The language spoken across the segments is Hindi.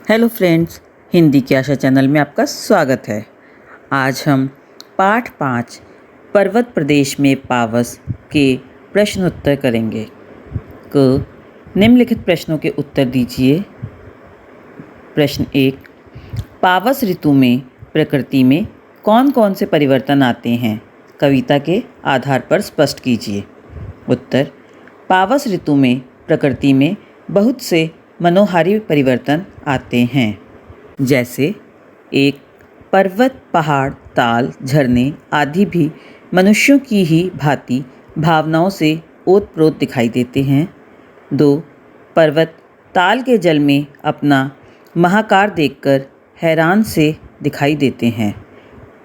हेलो फ्रेंड्स, हिंदी की आशा चैनल में आपका स्वागत है। आज हम पाठ 5 पर्वत प्रदेश में पावस के प्रश्न उत्तर करेंगे। निम्नलिखित प्रश्नों के उत्तर दीजिए। प्रश्न 1, पावस ऋतु में प्रकृति में कौन कौन से परिवर्तन आते हैं? कविता के आधार पर स्पष्ट कीजिए। उत्तर, पावस ऋतु में प्रकृति में बहुत से मनोहारी परिवर्तन आते हैं, जैसे 1, पर्वत, पहाड़, ताल, झरने आदि भी मनुष्यों की ही भांति भावनाओं से ओत-प्रोत दिखाई देते हैं। 2, पर्वत ताल के जल में अपना महाकार देखकर हैरान से दिखाई देते हैं।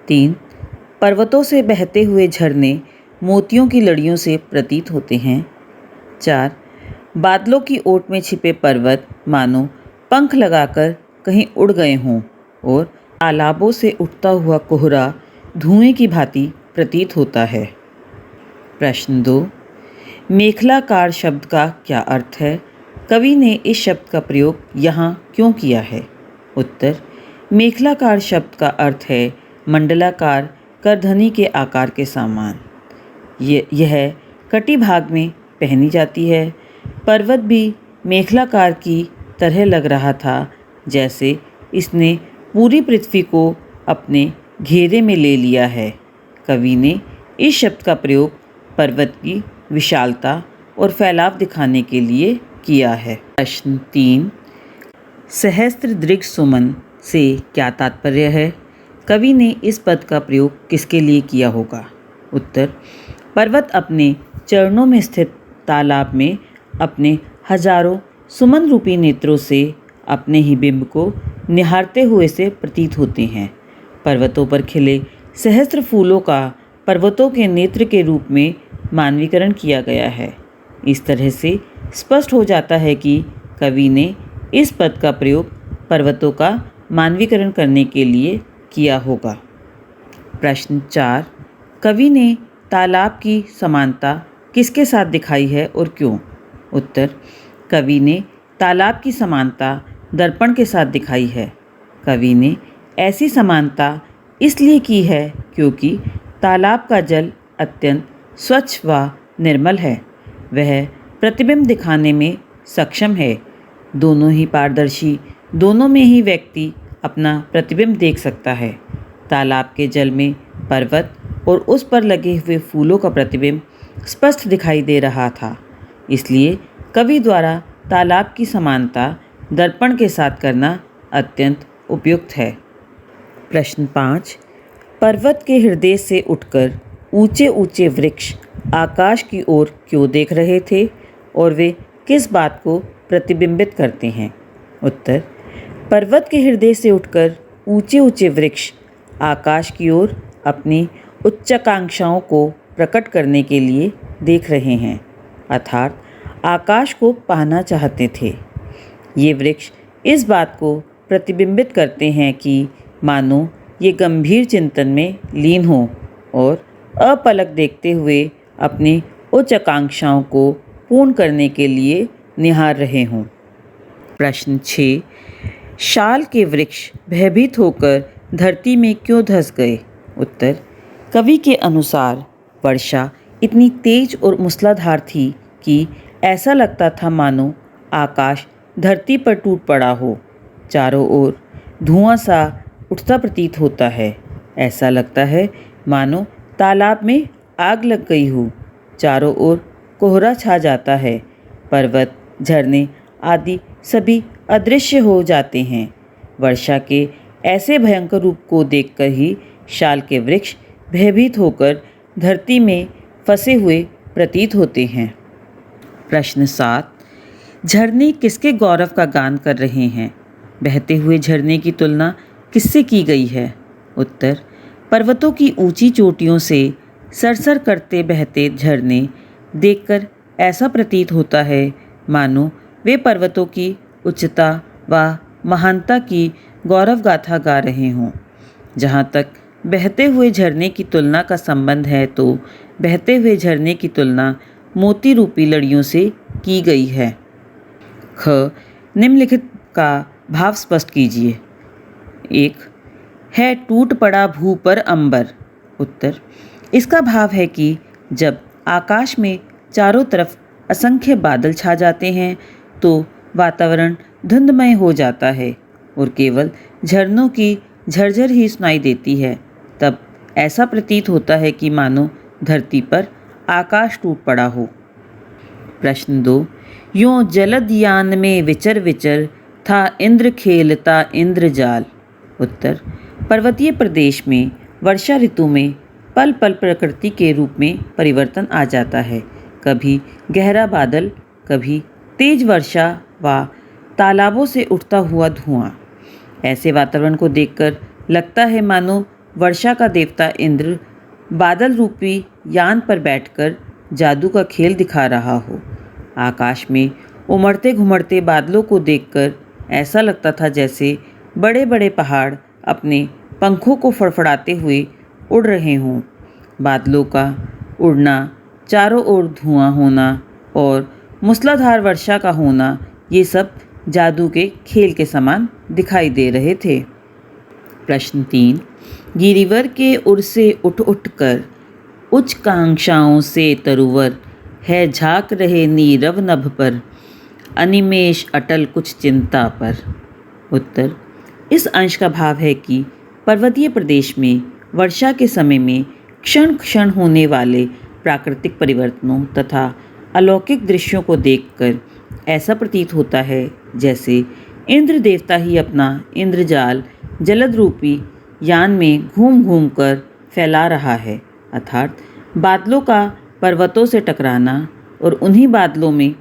3, पर्वतों से बहते हुए झरने मोतियों की लड़ियों से प्रतीत होते हैं। 4, बादलों की ओट में छिपे पर्वत मानो पंख लगाकर कहीं उड़ गए हों और तालाबों से उठता हुआ कोहरा धुएं की भांति प्रतीत होता है। प्रश्न 2, मेखलाकार शब्द का क्या अर्थ है? कवि ने इस शब्द का प्रयोग यहाँ क्यों किया है? उत्तर, मेखलाकार शब्द का अर्थ है मंडलाकार करधनी के आकार के समान। यह कटी भाग में पहनी जाती है। पर्वत भी मेखलाकार की तरह लग रहा था, जैसे इसने पूरी पृथ्वी को अपने घेरे में ले लिया है। कवि ने इस शब्द का प्रयोग पर्वत की विशालता और फैलाव दिखाने के लिए किया है। प्रश्न 3, सहस्त्रदृग सुमन से क्या तात्पर्य है? कवि ने इस पद का प्रयोग किसके लिए किया होगा? उत्तर, पर्वत अपने चरणों में स्थित तालाब में अपने हजारों सुमन रूपी नेत्रों से अपने ही बिंब को निहारते हुए से प्रतीत होते हैं। पर्वतों पर खिले सहस्त्र फूलों का पर्वतों के नेत्र के रूप में मानवीकरण किया गया है। इस तरह से स्पष्ट हो जाता है कि कवि ने इस पद का प्रयोग पर्वतों का मानवीकरण करने के लिए किया होगा। प्रश्न 4, कवि ने तालाब की समानता किसके साथ दिखाई है और क्यों? उत्तर, कवि ने तालाब की समानता दर्पण के साथ दिखाई है। कवि ने ऐसी समानता इसलिए की है क्योंकि तालाब का जल अत्यंत स्वच्छ व निर्मल है। वह प्रतिबिंब दिखाने में सक्षम है। दोनों ही पारदर्शी, दोनों में ही व्यक्ति अपना प्रतिबिंब देख सकता है। तालाब के जल में पर्वत और उस पर लगे हुए फूलों का प्रतिबिंब स्पष्ट दिखाई दे रहा था। इसलिए कवि द्वारा तालाब की समानता दर्पण के साथ करना अत्यंत उपयुक्त है। प्रश्न 5, पर्वत के हृदय से उठकर ऊंचे ऊंचे वृक्ष आकाश की ओर क्यों देख रहे थे और वे किस बात को प्रतिबिंबित करते हैं? उत्तर, पर्वत के हृदय से उठकर ऊंचे ऊंचे वृक्ष आकाश की ओर अपनी उच्चाकांक्षाओं को प्रकट करने के लिए देख रहे हैं, अर्थात आकाश को पाना चाहते थे। ये वृक्ष इस बात को प्रतिबिंबित करते हैं कि मानो ये गंभीर चिंतन में लीन हों और अपलक देखते हुए अपनी उच्च आकांक्षाओं को पूर्ण करने के लिए निहार रहे हों। प्रश्न 6, शाल के वृक्ष भयभीत होकर धरती में क्यों धंस गए? उत्तर, कवि के अनुसार वर्षा इतनी तेज और मूसलाधार थी कि ऐसा लगता था मानो आकाश धरती पर टूट पड़ा हो। चारों ओर धुआं सा उठता प्रतीत होता है। ऐसा लगता है मानो तालाब में आग लग गई हो। चारों ओर कोहरा छा जाता है। पर्वत, झरने आदि सभी अदृश्य हो जाते हैं। वर्षा के ऐसे भयंकर रूप को देखकर ही शाल के वृक्ष भयभीत होकर धरती में फंसे हुए प्रतीत होते हैं। प्रश्न 7, झरने किसके गौरव का गान कर रहे हैं? बहते हुए झरने की तुलना किससे की गई है? उत्तर, पर्वतों की ऊंची चोटियों से सरसर करते बहते झरने देखकर ऐसा प्रतीत होता है मानो वे पर्वतों की उच्चता व महानता की गौरव गाथा गा रहे हों। जहाँ तक बहते हुए झरने की तुलना का संबंध है तो बहते हुए झरने की तुलना मोती रूपी लड़ियों से की गई है। ख, निम्नलिखित का भाव स्पष्ट कीजिए। 1 है टूट पड़ा भू पर अंबर। उत्तर, इसका भाव है कि जब आकाश में चारों तरफ असंख्य बादल छा जाते हैं तो वातावरण धुंधमय हो जाता है और केवल झरनों की झरझर ही सुनाई देती है। तब ऐसा प्रतीत होता है कि मानो धरती पर आकाश टूट पड़ा हो। प्रश्न 2 यों जलदयान में विचर विचर था इंद्र खेलता इंद्रजाल। उत्तर, पर्वतीय प्रदेश में वर्षा ऋतु में पल पल प्रकृति के रूप में परिवर्तन आ जाता है। कभी गहरा बादल, कभी तेज वर्षा व तालाबों से उठता हुआ धुआं। ऐसे वातावरण को देखकर लगता है मानो वर्षा का देवता इंद्र बादल रूपी यान पर बैठकर जादू का खेल दिखा रहा हो। आकाश में उमड़ते घुमड़ते बादलों को देखकर ऐसा लगता था जैसे बड़े बड़े पहाड़ अपने पंखों को फड़फड़ाते हुए उड़ रहे हों। बादलों का उड़ना, चारों ओर धुआं होना और मूसलाधार वर्षा का होना, ये सब जादू के खेल के समान दिखाई दे रहे थे। प्रश्न 3 गिरिवर के उर से उठ उठ कर उच्च कांक्षाओं से तरुवर है झाँक रहे नीरव नभ पर अनिमेष अटल कुछ चिंता पर। उत्तर, इस अंश का भाव है कि पर्वतीय प्रदेश में वर्षा के समय में क्षण क्षण होने वाले प्राकृतिक परिवर्तनों तथा अलौकिक दृश्यों को देखकर ऐसा प्रतीत होता है जैसे इंद्र देवता ही अपना इंद्रजाल जलद रूपी यान में घूम घूम कर फैला रहा है। अर्थात बादलों का पर्वतों से टकराना और उन्हीं बादलों में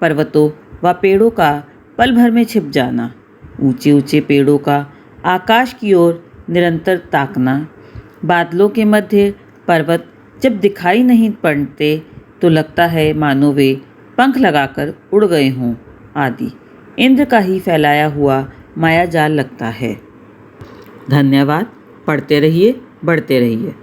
पर्वतों व पेड़ों का पल भर में छिप जाना, ऊंचे ऊंचे पेड़ों का आकाश की ओर निरंतर ताकना, बादलों के मध्य पर्वत जब दिखाई नहीं पड़ते तो लगता है मानो वे पंख लगाकर उड़ गए हों आदि इंद्र का ही फैलाया हुआ मायाजाल लगता है। धन्यवाद। पढ़ते रहिए, बढ़ते रहिए।